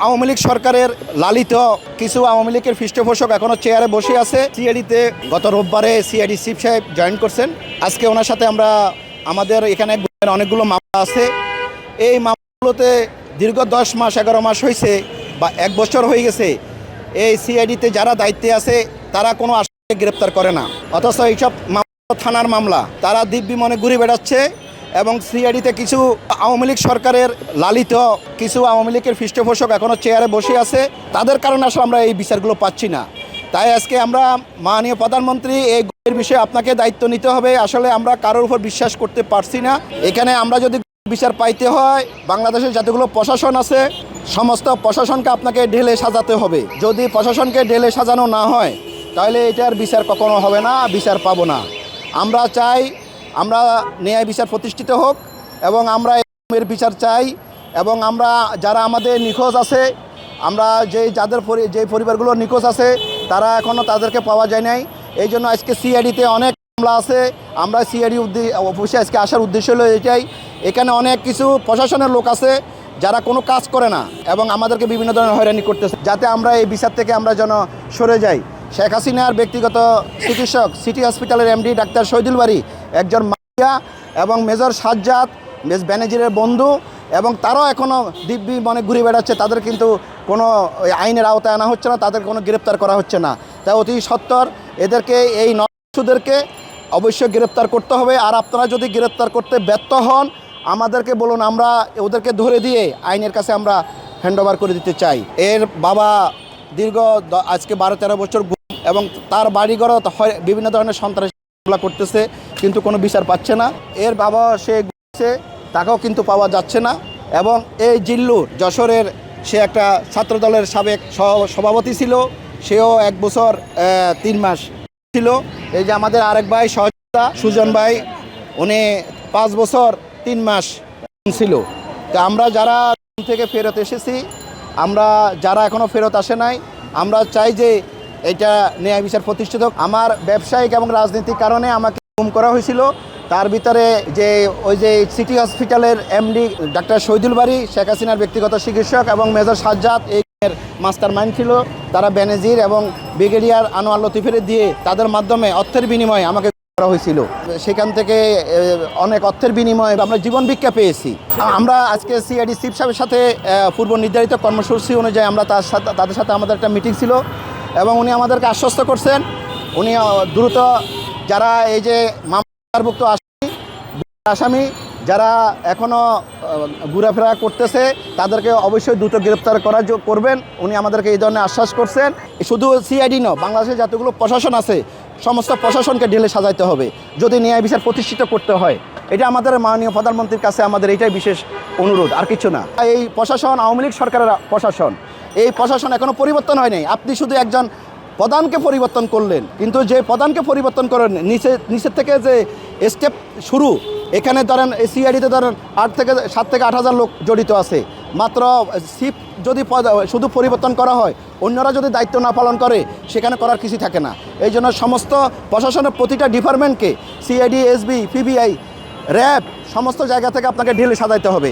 আওয়ামী লীগ সরকারের লালিত কিছু আওয়ামী লীগের পৃষ্ঠপোষক এখনো চেয়ারে বসে আছে। সিআইডিতে গত রোববারে সিআইডি চিফ সাহেব জয়েন করছেন। আজকে ওনার সাথে আমরা আমাদের এখানে অনেকগুলো মামলা আছে। এই মামলাগুলোতে দীর্ঘ 10 মাস 11 মাস হয়েছে বা 1 বছর হয়ে গেছে। এই সিআইডিতে যারা দায়িত্বে আছে তারা কোনো আসামিকে গ্রেপ্তার করে না, অথচ এইসব মামলা থানার মামলা তারা দিব্যি মনে ঘুরে বেড়াচ্ছে। এবং সিআইডিতে কিছু আওয়ামী লীগ সরকারের লালিত কিছু আওয়ামী লীগের পৃষ্ঠপোষক এখনও চেয়ারে বসে আছে। তাদের কারণে আসলে আমরা এই বিচারগুলো পাচ্ছি না। তাই আজকে আমরা মাননীয় প্রধানমন্ত্রী এই বিষয়ে আপনাকে দায়িত্ব নিতে হবে। আসলে আমরা কারোর উপর বিশ্বাস করতে পারছি না। এখানে আমরা যদি বিচার পাইতে হয়, বাংলাদেশের যতগুলো প্রশাসন আছে সমস্ত প্রশাসনকে আপনাকে ঢেলে সাজাতে হবে। যদি প্রশাসনকে ঢেলে সাজানো না হয় তাহলে এটার বিচার কখনো হবে না, বিচার পাবো না। আমরা চাই আমরা ন্যায় বিচার প্রতিষ্ঠিত হোক এবং আমরা এর বিচার চাই। এবং আমরা যারা আমাদের নিখোঁজ আছে, আমরা যে পরিবারগুলো নিখোঁজ আছে তারা এখনও তাদেরকে পাওয়া যায় নাই। এই জন্য আজকে সিআইডিতে অনেক মামলা আছে। আমরা সিআইডি অফিসে আজকে আসার উদ্দেশ্য হলো এটাই। এখানে অনেক কিছু প্রশাসনের লোক আছে যারা কোনো কাজ করে না এবং আমাদেরকে বিভিন্ন ধরনের হয়রানি করতেছে, যাতে আমরা এই বিচার থেকে আমরা যেন সরে যাই। শেখ হাসিনার ব্যক্তিগত চিকিৎসক সিটি হসপিটালের এমডি ডাক্তার শহীদুল বারী একজন মাফিয়া এবং মেজর সাজ্জাদ বেনজিরের বন্ধু, এবং তারাও এখনও দিব্যি মনে ঘুরে বেড়াচ্ছে। তাদের কিন্তু কোনো আইনের আওতায় আনা হচ্ছে না, তাদের কোনো গ্রেপ্তার করা হচ্ছে না। তাই অতি সত্বর এদেরকে এই নরসুদেরকে অবশ্যই গ্রেপ্তার করতে হবে। আর আপনারা যদি গ্রেপ্তার করতে ব্যর্থ হন আমাদেরকে বলুন, আমরা ওদেরকে ধরে দিয়ে আইনের কাছে আমরা হ্যান্ডওভার করে দিতে চাই। এর বাবা দীর্ঘ আজকে 12-13 বছর এবং তার বাড়িঘর বিভিন্ন ধরনের সন্ত্রাস করতেছে, কিন্তু কোনো বিচার পাচ্ছে না। এর বাবা সে তাকেও কিন্তু পাওয়া যাচ্ছে না। এবং এই জিল্লু যশোরের সে একটা ছাত্রদলের সাবেক সভাপতি ছিল, সেও 1 বছর 3 মাস ছিল। এই যে আমাদের আরেক ভাই সহযোগিতা সুজন ভাই, উনি 5 বছর 3 মাস ছিল। তো আমরা যারা থেকে ফেরত এসেছি, আমরা যারা এখনও ফেরত আসে নাই, আমরা চাই যে এটা ন্যায় বিচার প্রতিষ্ঠিত। আমার ব্যবসায়িক এবং রাজনৈতিক কারণে আমাকে গুম করা হয়েছিল। তার ভিতরে ওই যে সিটি হসপিটালের এমডি ডাক্তার শহীদুল বারী শেখ হাসিনার ব্যক্তিগত চিকিৎসক এবং মেজর সাজ্জাদ এর মাস্টার মাইন্ড ছিল। তারা বেনজির এবং ব্রিগেডিয়ার আনোয়ার লতিফের দিয়ে তাদের মাধ্যমে অর্থের বিনিময়ে আমাকে করা হয়েছিল। সেখান থেকে অনেক অর্থের বিনিময়ে আমরা জীবন ভিক্ষা পেয়েছি। আমরা আজকে সিআইডি চিফ সাহেবের সাথে পূর্ব নির্ধারিত কর্মসূচি অনুযায়ী আমরা তাদের সাথে আমাদের একটা মিটিং ছিল এবং উনি আমাদেরকে আশ্বস্ত করছেন উনি দ্রুত যারা এই যে মামলাভুক্ত আসামি যারা এখনও ঘোরাফেরা করতেছে তাদেরকে অবশ্যই দ্রুত গ্রেপ্তার করবেন। উনি আমাদেরকে এই ধরনের আশ্বাস করছেন। শুধু সিআইডি নয়, বাংলাদেশের যতগুলো প্রশাসন আছে সমস্ত প্রশাসনকে ঢেলে সাজাইতে হবে যদি ন্যায় বিচার প্রতিষ্ঠিত করতে হয়। এটা আমাদের মাননীয় প্রধানমন্ত্রীর কাছে আমাদের এটাই বিশেষ অনুরোধ, আর কিছু না। এই প্রশাসন আওয়ামী লীগ সরকারের প্রশাসন, এই প্রশাসন এখনও পরিবর্তন হয় নাই। আপনি শুধু একজন প্রধানকে পরিবর্তন করলেন, কিন্তু যে প্রধানকে পরিবর্তন করেন নিচের থেকে যে স্টেপ শুরু, এখানে ধরেন সিআইডিতে ধরেন 7 থেকে 8 হাজার লোক জড়িত আছে। মাত্র চিফ যদি শুধু পরিবর্তন করা হয়, অন্যরা যদি দায়িত্ব না পালন করে সেখানে করার কিছু থাকে না। এই জন্য সমস্ত প্রশাসনের প্রতিটা ডিপার্টমেন্টকে সিআইডি, এসবি, পিবিআই, র্যাব সমস্ত জায়গা থেকে আপনাকে ঢেলে সাজাইতে হবে।